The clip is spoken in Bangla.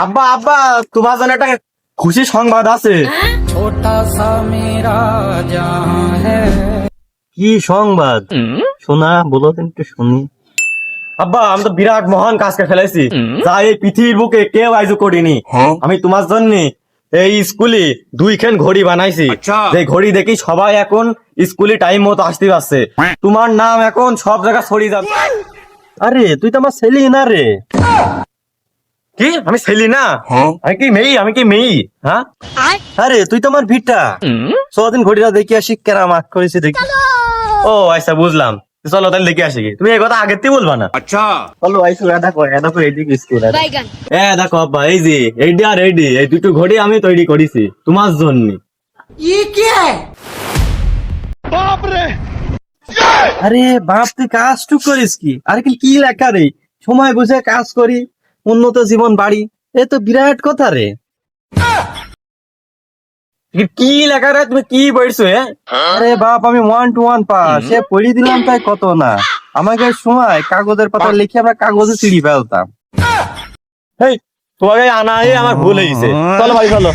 আব্বা আব্বা, তোমার জন্য একটা খুশি সংবাদ আছে। কি সংবাদ? শোনা বলো তো একটু শুনি। আব্বা, আমি তো বিরাট মহান কাজকে ফেলেছি, যা এই পৃথিবীর বুকে কেউ আইজও করিনি। আমি তোমার জন্য এই স্কুলে 2খান ঘড়ি বানাইছি। যে ঘড়ি দেখি সবাই এখন স্কুলে টাইম মতো আসতে পারছে। তোমার নাম এখন সব জায়গায় ছড়িয়ে যাবে। আরে তুই তো আমার ছেলে না রে। কি আমি ছেলে না? আমি কি মেয়ে? আমি কি মেয়ে? হ্যাঁ, আরে তুই তো আমার ভিটা। সদিন ঘড়িটা দেখি আসি কেনা মাক করেছে দেখি। ও আচ্ছা, বুঝলাম। চলো তাহলে দেখে আসি। তুমি এই কথা আগের থেকে বলবা না? আচ্ছা চলো আইসো। দেখো এইদিকে স্কুল। দেখো আব্বা, এই যে এইডি আর এইডি, এই দুটো ঘড়ি আমি তৈরি করেছি তোমার জন্য। আরে বাপ, তুই কাজ টুক করিস কি? আরে কি লেখা রে? সময় বুঝে কাজ করি, উন্নত জীবন বাড়ি। এ তো বিরাট কথা রে। কি লেখা রে? তুমি কি পড়ছো? আরে বাপ, আমি 1 to 1 পাস। সে পড়ি দিলাম তাই কত না। আমাকে সময় কাগজের পাতা লিখে আমরা কাগজে চিড়ি ফেলতাম। এই তোমাকে আনা আমার ভুল হয়েছে। চলো ভাই চলো।